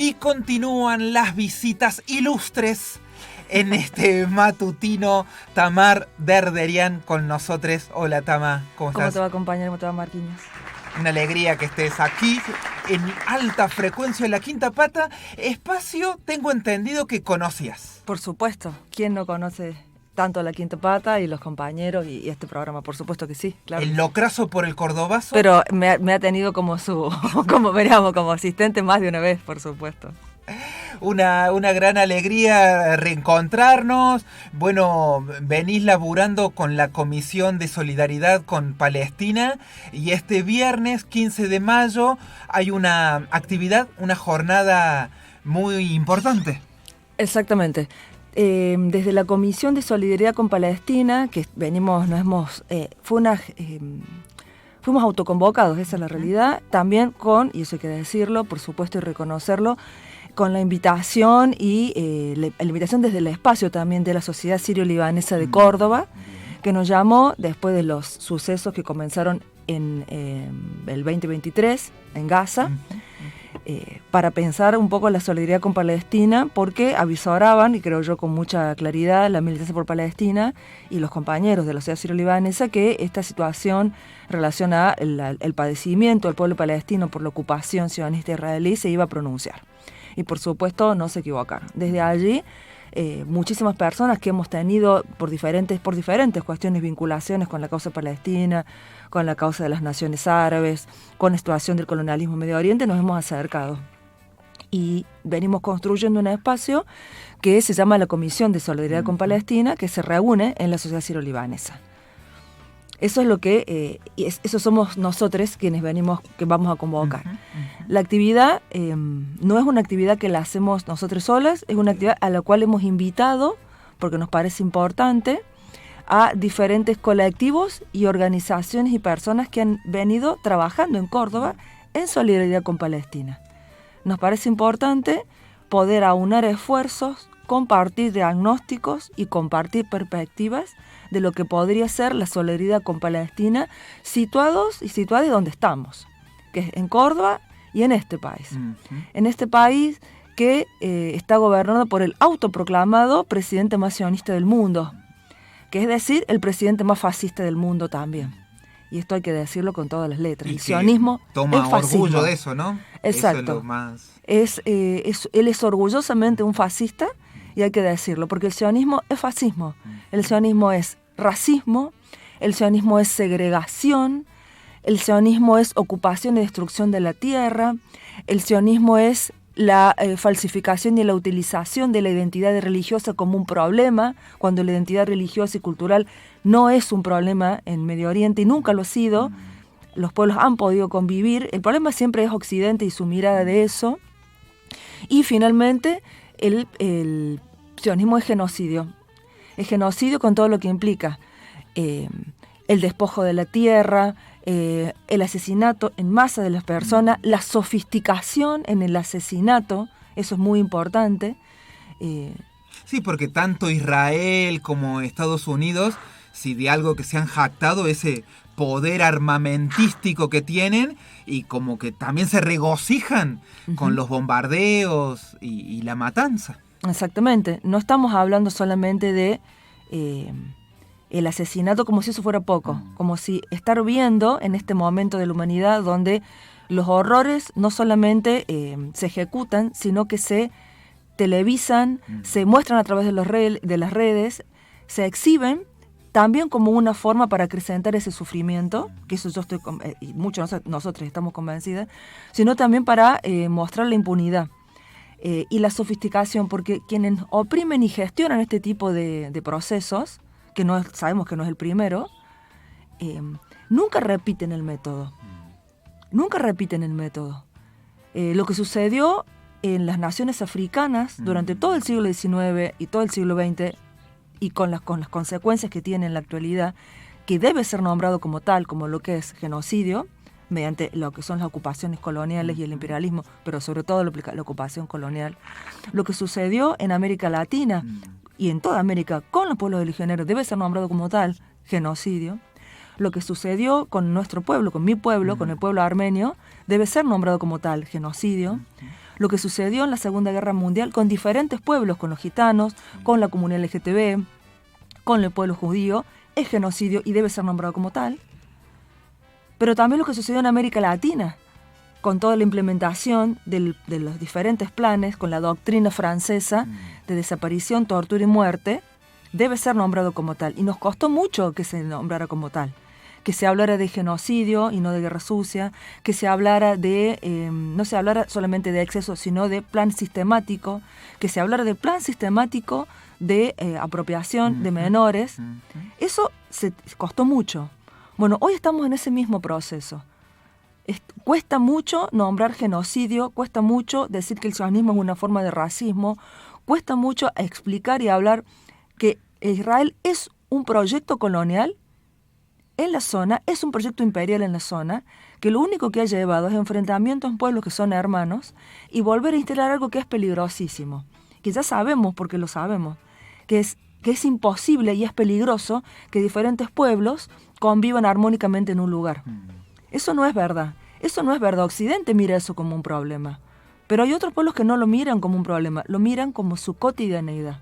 Y continúan las visitas ilustres en este matutino. Tamar Derderian con nosotros. Hola, Tama, ¿cómo estás? ¿Cómo te va, compañero? ¿Cómo te va, Marquinhos? Una alegría que estés aquí en alta frecuencia en La Quinta Pata. Espacio, tengo entendido que conocías. Por supuesto. ¿Quién no conoce tanto La Quinta Pata y los compañeros y este programa? Por supuesto que sí, claro. El locrazo por el cordobazo. Pero me ha tenido como como asistente más de una vez, por supuesto. Una gran alegría reencontrarnos. Bueno, venís laburando con la Comisión de Solidaridad con Palestina y este viernes 15 de mayo hay una actividad, una jornada muy importante. Exactamente. Desde la Comisión de Solidaridad con Palestina, que fuimos autoconvocados, esa es la realidad, también con, y eso hay que decirlo, por supuesto, y reconocerlo, con la invitación la invitación desde el espacio también de la Sociedad Sirio-Libanesa de Córdoba, que nos llamó después de los sucesos que comenzaron en el 2023 en Gaza, para pensar un poco la solidaridad con Palestina, porque avisoraban, y creo yo con mucha claridad, la Militancia por Palestina y los compañeros de la sociedad sirio-libanesa, que esta situación en relación al padecimiento del pueblo palestino por la ocupación sionista israelí se iba a pronunciar. Y por supuesto no se equivocaron. Desde allí, muchísimas personas que hemos tenido por diferentes cuestiones, vinculaciones con la causa palestina, con la causa de las naciones árabes, con la situación del colonialismo en Medio Oriente, nos hemos acercado. Y venimos construyendo un espacio que se llama la Comisión de Solidaridad con Palestina, que se reúne en la sociedad sirio-libanesa. Eso es lo que, eso somos nosotros quienes que vamos a convocar. La actividad no es una actividad que la hacemos nosotros solas, es una actividad a la cual hemos invitado, porque nos parece importante, a diferentes colectivos y organizaciones y personas que han venido trabajando en Córdoba en solidaridad con Palestina. Nos parece importante poder aunar esfuerzos, compartir diagnósticos y compartir perspectivas de lo que podría ser la solidaridad con Palestina, situados donde estamos, que es en Córdoba y en este país. En este país que está gobernado por el autoproclamado presidente más sionista del mundo, que es decir, el presidente más fascista del mundo también. Y esto hay que decirlo con todas las letras. Y el sionismo toma es fascismo. orgullo de eso, ¿no? Exacto. Eso es lo más... Él es orgullosamente un fascista, y hay que decirlo, porque el sionismo es fascismo. El sionismo es racismo, el sionismo es segregación, el sionismo es ocupación y destrucción de la tierra, el sionismo es la falsificación y la utilización de la identidad religiosa como un problema, cuando la identidad religiosa y cultural no es un problema en Medio Oriente y nunca lo ha sido. Los pueblos han podido convivir, el problema siempre es Occidente y su mirada de eso. Y finalmente el sionismo es genocidio. Es genocidio con todo lo que implica el despojo de la tierra, el asesinato en masa de las personas, la sofisticación en el asesinato, eso es muy importante. Sí, porque tanto Israel como Estados Unidos, si de algo que se han jactado, ese poder armamentístico que tienen, y como que también se regocijan con los bombardeos y la matanza. Exactamente, no estamos hablando solamente de el asesinato como si eso fuera poco, como si estar viendo en este momento de la humanidad donde los horrores no solamente se ejecutan, sino que se televisan, se muestran a través de las redes, se exhiben también como una forma para acrecentar ese sufrimiento, que eso yo estoy y muchos nosotros estamos convencidas, sino también para mostrar la impunidad. Y la sofisticación, porque quienes oprimen y gestionan este tipo de procesos, que sabemos que no es el primero, nunca repiten el método. Nunca repiten el método. Lo que sucedió en las naciones africanas durante todo el siglo XIX y todo el siglo XX, y con las consecuencias que tiene en la actualidad, que debe ser nombrado como tal, como lo que es genocidio, mediante lo que son las ocupaciones coloniales y el imperialismo, pero sobre todo la ocupación colonial. Lo que sucedió en América Latina y en toda América con los pueblos originarios debe ser nombrado como tal, genocidio. Lo que sucedió con nuestro pueblo, con mi pueblo, con el pueblo armenio, debe ser nombrado como tal, genocidio. lo que sucedió en la Segunda Guerra Mundial con diferentes pueblos, con los gitanos, con la comunidad LGTB, con el pueblo judío, es genocidio y debe ser nombrado como tal. Pero también lo que sucedió en América Latina, con toda la implementación de los diferentes planes, con la doctrina francesa de desaparición, tortura y muerte, debe ser nombrado como tal. Y nos costó mucho que se nombrara como tal. Que se hablara de genocidio y no de guerra sucia, que se hablara no se hablara solamente de exceso, sino de plan sistemático, que se hablara de plan sistemático de apropiación de menores. Eso se costó mucho. Bueno, hoy estamos en ese mismo proceso. Cuesta mucho nombrar genocidio, cuesta mucho decir que el sionismo es una forma de racismo, cuesta mucho explicar y hablar que Israel es un proyecto colonial en la zona, es un proyecto imperial en la zona, que lo único que ha llevado es enfrentamientos en pueblos que son hermanos y volver a instalar algo que es peligrosísimo, que ya sabemos porque lo sabemos, que es imposible y es peligroso que diferentes pueblos convivan armónicamente en un lugar. Eso no es verdad. Eso no es verdad. Occidente mira eso como un problema. Pero hay otros pueblos que no lo miran como un problema, lo miran como su cotidianeidad.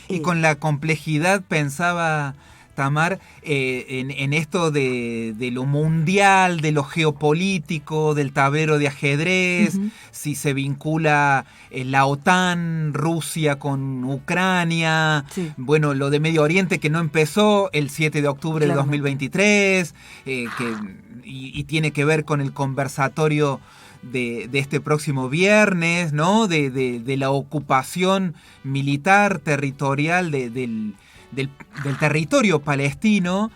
Y con la complejidad, pensaba Tamar, en esto de lo mundial, de lo geopolítico, del tablero de ajedrez, si se vincula la OTAN, Rusia con Ucrania, bueno, lo de Medio Oriente que no empezó el 7 de octubre de 2023, y tiene que ver con el conversatorio de este próximo viernes, ¿no? De la ocupación militar territorial del territorio palestino.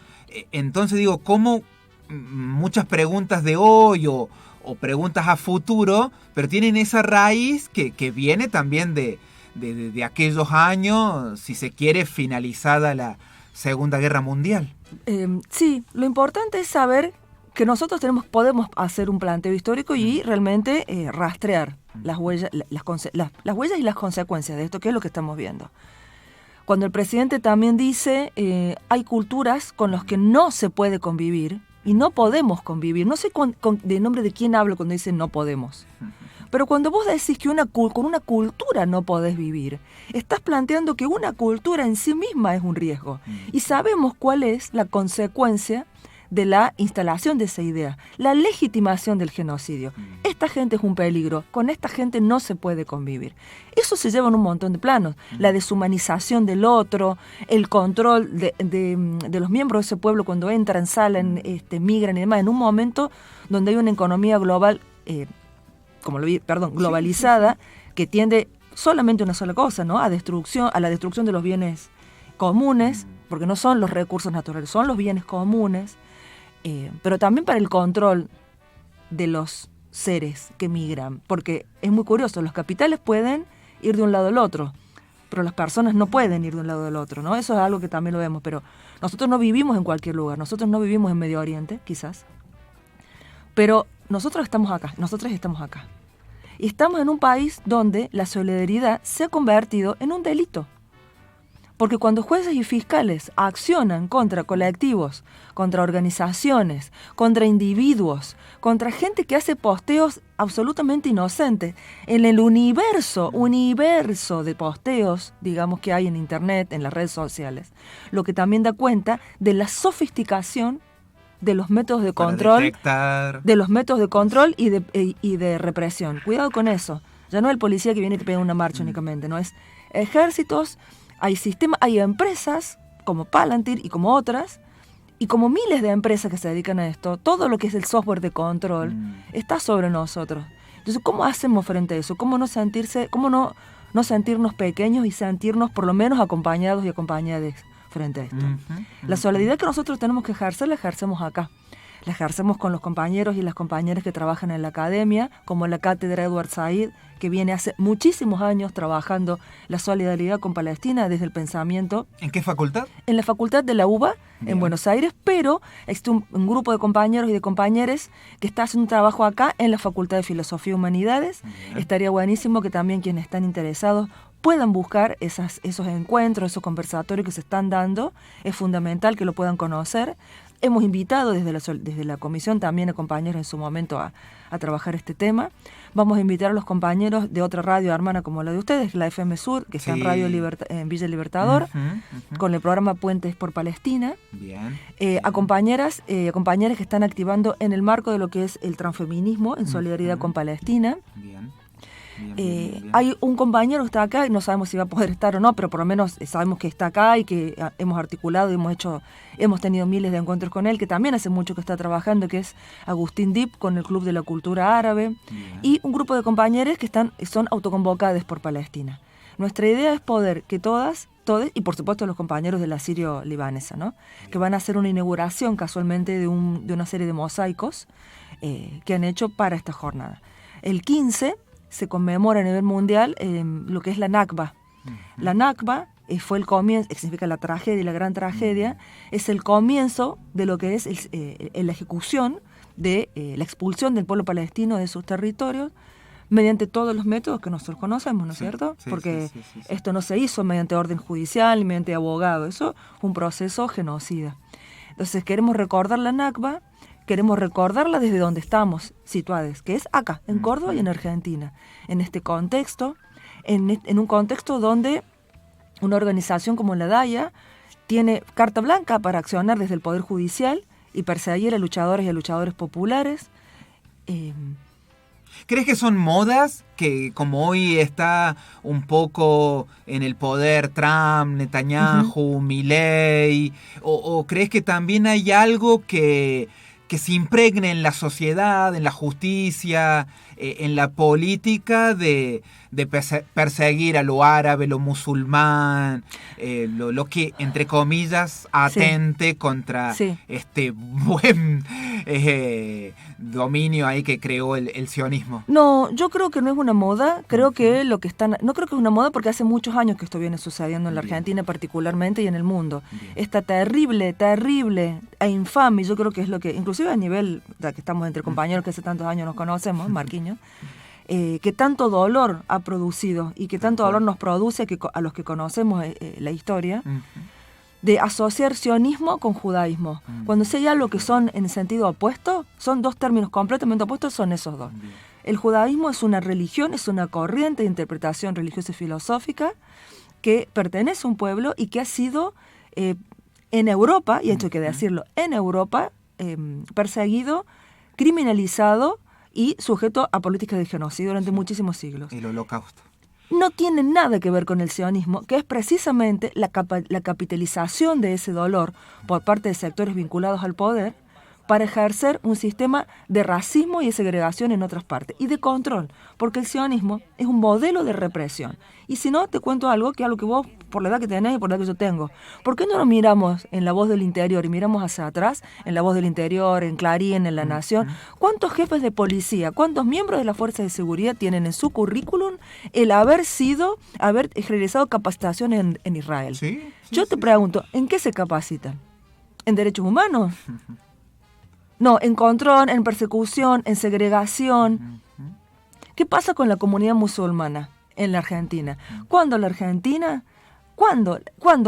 Entonces digo, ¿cómo muchas preguntas de hoy o preguntas a futuro, pero tienen esa raíz que viene también de aquellos años, si se quiere, finalizada la Segunda Guerra Mundial? Sí, lo importante es saber que nosotros podemos hacer un planteo histórico y realmente rastrear las huellas y las consecuencias de esto, que es lo que estamos viendo. Cuando el presidente también dice, hay culturas con las que no se puede convivir y no podemos convivir. No sé de nombre de quién hablo cuando dice no podemos. Pero cuando vos decís que con una cultura no podés vivir, estás planteando que una cultura en sí misma es un riesgo. Y sabemos cuál es la consecuencia de la instalación de esa idea, la legitimación del genocidio. Esta gente es un peligro, con esta gente no se puede convivir. Eso se lleva en un montón de planos, la deshumanización del otro, el control de los miembros de ese pueblo cuando entran, salen, migran y demás, en un momento donde hay una economía global, globalizada, que tiende solamente a una sola cosa, ¿no? A la destrucción de los bienes comunes, porque no son los recursos naturales, son los bienes comunes, pero también para el control de los seres que migran, porque es muy curioso, los capitales pueden ir de un lado al otro, pero las personas no pueden ir de un lado al otro, ¿no? Eso es algo que también lo vemos, pero nosotros no vivimos en cualquier lugar, nosotros no vivimos en Medio Oriente, quizás, pero nosotras estamos acá. Y estamos en un país donde la solidaridad se ha convertido en un delito. Porque cuando jueces y fiscales accionan contra colectivos, contra organizaciones, contra individuos, contra gente que hace posteos absolutamente inocentes, en el universo de posteos, digamos, que hay en Internet, en las redes sociales, lo que también da cuenta de la sofisticación de los métodos de control, y de represión. Cuidado con eso. Ya no es el policía que viene y te pega una marcha únicamente, no es ejércitos. Hay empresas como Palantir y como otras, y como miles de empresas que se dedican a esto. Todo lo que es el software de control está sobre nosotros. Entonces, ¿cómo hacemos frente a eso? ¿Cómo no sentirnos pequeños y sentirnos por lo menos acompañados y acompañadas frente a esto? La solidaridad que nosotros tenemos que ejercer, la ejercemos acá. La ejercemos con los compañeros y las compañeras que trabajan en la academia, como la Cátedra Edward Said, que viene hace muchísimos años trabajando la solidaridad con Palestina desde el pensamiento. ¿En qué facultad? En la facultad de la UBA, en Buenos Aires, pero existe un grupo de compañeros y de compañeras que está haciendo un trabajo acá en la Facultad de Filosofía y Humanidades. Estaría buenísimo que también quienes están interesados puedan buscar esos encuentros, esos conversatorios que se están dando. Es fundamental que lo puedan conocer. Hemos invitado desde la comisión también a compañeros en su momento a trabajar este tema. Vamos a invitar a los compañeros de otra radio hermana como la de ustedes, la FM Sur, que está en en Villa Libertador, con el programa Puentes por Palestina. Bien. A compañeras que están activando en el marco de lo que es el transfeminismo en solidaridad con Palestina. Bien. Hay un compañero que está acá, y no sabemos si va a poder estar o no, pero por lo menos sabemos que está acá y que hemos articulado y hemos tenido miles de encuentros con él, que también hace mucho que está trabajando, que es Agustín Dip con el Club de la Cultura Árabe. Bien. Y un grupo de compañeros que son autoconvocadas por Palestina. Nuestra idea es poder que todos, y por supuesto los compañeros de la sirio-libanesa, ¿no? Que van a hacer una inauguración casualmente de una serie de mosaicos que han hecho para esta jornada. El 15 se conmemora a nivel mundial lo que es la Nakba. La Nakba fue el comienzo, que significa la tragedia y la gran tragedia, es el comienzo de lo que es la ejecución de la expulsión del pueblo palestino de sus territorios mediante todos los métodos que nosotros conocemos, ¿no es cierto? Porque esto no se hizo mediante orden judicial, mediante abogado, eso fue un proceso genocida. Entonces queremos recordar la Nakba. Queremos recordarla desde donde estamos situados, que es acá, en Córdoba y en Argentina. En este contexto, en un contexto donde una organización como la DAIA tiene carta blanca para accionar desde el Poder Judicial y perseguir a luchadores y a luchadores populares. ¿Crees que son modas que, como hoy está un poco en el poder Trump, Netanyahu, Milei, o crees que también hay algo que se impregne en la sociedad, en la justicia, en la política de perseguir a lo árabe, lo musulmán, lo que, entre comillas, atente contra este buen dominio ahí que creó el sionismo? No, yo creo que no es una moda. Creo que no creo que es una moda porque hace muchos años que esto viene sucediendo en la Argentina particularmente y en el mundo. Esta terrible e infame, yo creo que es lo que, inclusive a nivel, ya que estamos entre compañeros que hace tantos años nos conocemos, Marquiño, que tanto dolor ha producido y que tanto dolor nos produce a los que conocemos la historia, de asociar sionismo con judaísmo. Cuando se hay algo que son en sentido opuesto, son dos términos completamente opuestos, son esos dos. El judaísmo es una religión, es una corriente de interpretación religiosa y filosófica que pertenece a un pueblo y que ha sido en Europa, y esto hay que decirlo, en Europa, perseguido, criminalizado y sujeto a políticas de genocidio durante muchísimos siglos. El Holocausto. No tiene nada que ver con el sionismo, que es precisamente la capitalización de ese dolor por parte de sectores vinculados al poder para ejercer un sistema de racismo y de segregación en otras partes y de control, porque el sionismo es un modelo de represión. Y si no, te cuento algo que vos, por la edad que tenés y por la edad que yo tengo, ¿por qué no nos miramos en La Voz del Interior y miramos hacia atrás, en La Voz del Interior, en Clarín, en La Nación? ¿Cuántos jefes de policía, cuántos miembros de las fuerzas de seguridad tienen en su currículum el haber realizado capacitación en Israel? Yo te pregunto, ¿en qué se capacitan? ¿En derechos humanos? No, en control, en persecución, en segregación. ¿Qué pasa con la comunidad musulmana en la Argentina? ¿Cuándo la Argentina? ¿Cuándo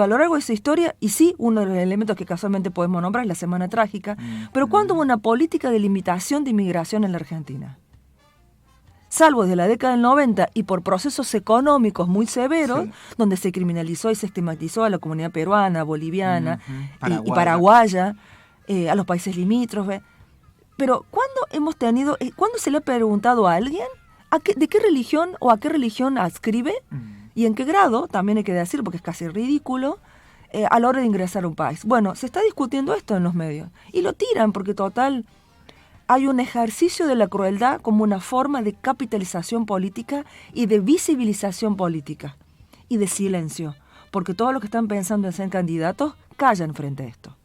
a lo largo de esa historia? Y sí, uno de los elementos que casualmente podemos nombrar es la Semana Trágica, pero ¿cuándo hubo una política de limitación de inmigración en la Argentina? Salvo desde la década del 90 y por procesos económicos muy severos, donde se criminalizó y se estigmatizó a la comunidad peruana, boliviana y paraguaya, a los países limítrofes. Pero ¿cuándo se le ha preguntado a alguien de qué religión o a qué religión adscribe y en qué grado, también hay que decirlo porque es casi ridículo, a la hora de ingresar a un país? Bueno, se está discutiendo esto en los medios y lo tiran porque total hay un ejercicio de la crueldad como una forma de capitalización política y de visibilización política y de silencio, porque todos los que están pensando en ser candidatos callan frente a esto.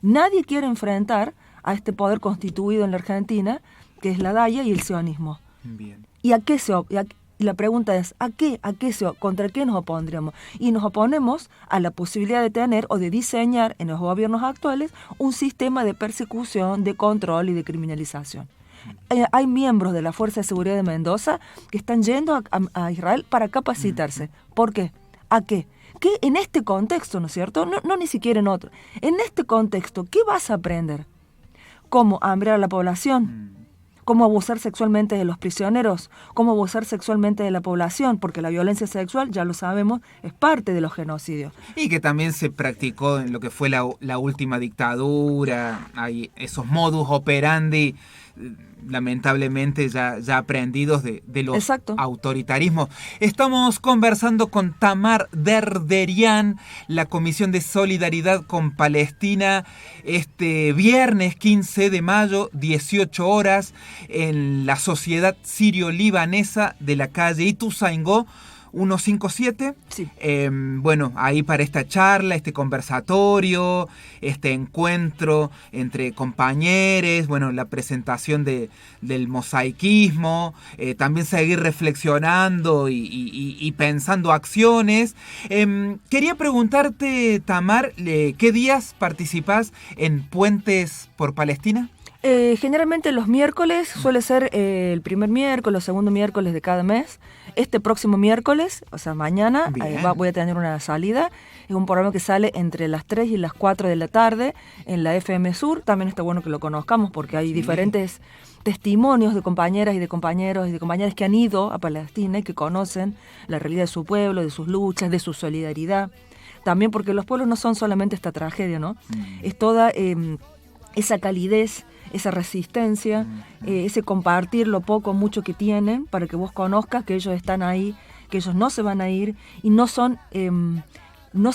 Nadie quiere enfrentar a este poder constituido en la Argentina, que es la DAIA y el sionismo. Bien. ¿Y la pregunta es, contra qué nos opondríamos? Y nos oponemos a la posibilidad de tener o de diseñar en los gobiernos actuales un sistema de persecución, de control y de criminalización. Hay miembros de la Fuerza de Seguridad de Mendoza que están yendo a Israel para capacitarse. ¿Por qué? ¿A qué? ¿Qué en este contexto, ¿no es cierto? No ni siquiera en otro. En este contexto, ¿qué vas a aprender? ¿Cómo hambrear a la población? ¿Cómo abusar sexualmente de los prisioneros? ¿Cómo abusar sexualmente de la población? Porque la violencia sexual, ya lo sabemos, es parte de los genocidios. Y que también se practicó en lo que fue la última dictadura, hay esos modus operandi lamentablemente ya aprendidos de los Exacto. autoritarismos. Estamos conversando con Tamar Derderian, la Comisión de Solidaridad con Palestina, este viernes 15 de mayo, 18 horas, en la Sociedad Sirio-Libanesa de la calle Ituzaingó, 157. Sí. Bueno, ahí para esta charla, este conversatorio, este encuentro entre compañeros, bueno, la presentación del mosaicismo, también seguir reflexionando y pensando acciones. Quería preguntarte, Tamar, ¿qué días participás en Puentes por Palestina? Generalmente los miércoles suele ser el primer miércoles o segundo miércoles de cada mes. Este próximo miércoles, o sea, mañana, voy a tener una salida. Es un programa que sale entre las 3 y las 4 de la tarde en la FM Sur. También está bueno que lo conozcamos porque hay diferentes testimonios de compañeras y de compañeros y de compañeras que han ido a Palestina y que conocen la realidad de su pueblo, de sus luchas, de su solidaridad. También porque los pueblos no son solamente esta tragedia, ¿no? Es toda esa calidez, esa resistencia, ese compartir lo poco o mucho que tienen para que vos conozcas que ellos están ahí, que ellos no se van a ir y no se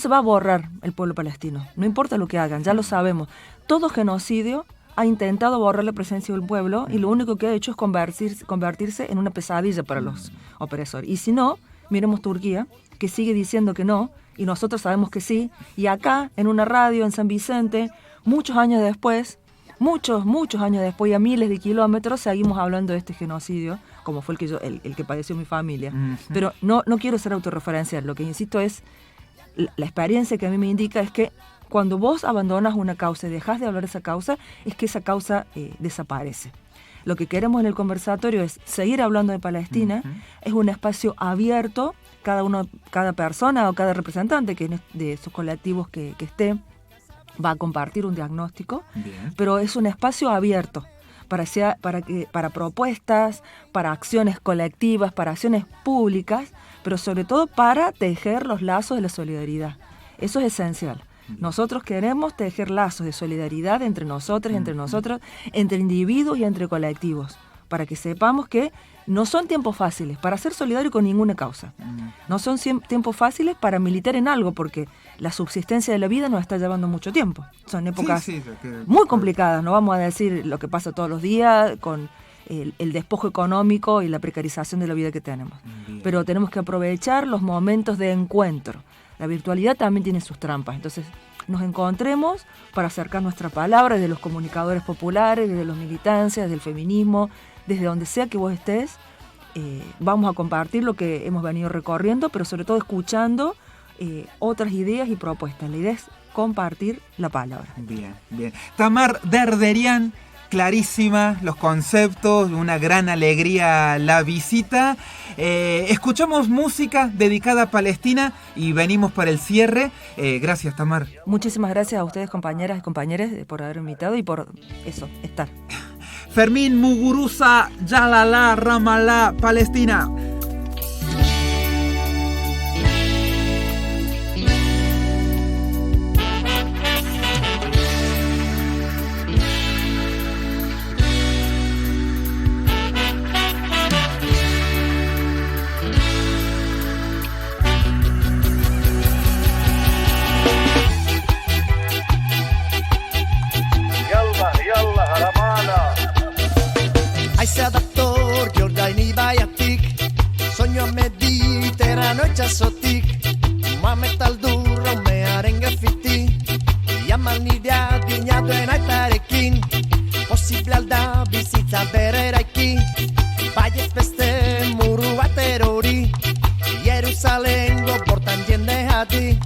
va a borrar el pueblo palestino, no importa lo que hagan, ya lo sabemos. Todo genocidio ha intentado borrar la presencia del pueblo y lo único que ha hecho es convertirse en una pesadilla para los opresores. Y si no, miremos Turquía, que sigue diciendo que no, y nosotros sabemos que sí, y acá, en una radio en San Vicente, muchos años después, y a miles de kilómetros, seguimos hablando de este genocidio, como fue el que padeció mi familia. Pero no quiero ser autorreferencial, lo que insisto es, la experiencia que a mí me indica es que cuando vos abandonas una causa y dejas de hablar de esa causa, es que esa causa desaparece. Lo que queremos en el conversatorio es seguir hablando de Palestina, es un espacio abierto, cada persona o cada representante de esos colectivos que esté, va a compartir un diagnóstico. Bien. Pero es un espacio abierto para propuestas, para acciones colectivas, para acciones públicas, pero sobre todo para tejer los lazos de la solidaridad. Eso es esencial. Nosotros queremos tejer lazos de solidaridad entre nosotros, entre individuos y entre colectivos, para que sepamos que no son tiempos fáciles para ser solidario con ninguna causa. No son tiempos fáciles para militar en algo, porque la subsistencia de la vida nos está llevando mucho tiempo. Son épocas muy complicadas, no vamos a decir lo que pasa todos los días con el despojo económico y la precarización de la vida que tenemos. Bien. Pero tenemos que aprovechar los momentos de encuentro. La virtualidad también tiene sus trampas, entonces nos encontremos para acercar nuestra palabra desde los comunicadores populares, desde los militancias, desde el feminismo, desde donde sea que vos estés. Vamos a compartir lo que hemos venido recorriendo, pero sobre todo escuchando otras ideas y propuestas. La idea es compartir la palabra. Bien. Tamar Derderian, clarísima los conceptos, una gran alegría la visita. Escuchamos música dedicada a Palestina y venimos para el cierre. Gracias, Tamar. Muchísimas gracias a ustedes, compañeras y compañeros, por haber invitado y por estar. Fermín Muguruza, Yalala, Ramallah, Palestina. Itxasotik, mametaldur mearen gefiti, jaman nidea dinatuen aitarekin, posible alda bizitza bereraiki, baiez beste muru bater hori, Jerusalengo portan jende hati,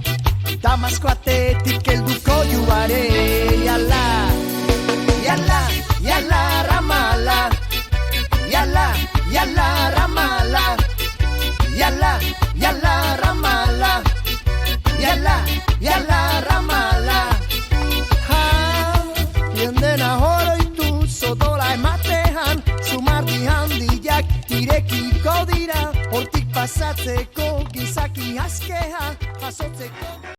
Damasko atetik helduko juare, yala, yala, yala, Ramallah, yala, yala, Ramallah, yala, yala, Ramallah, aldatzeko, gizaki askea jasotzeko.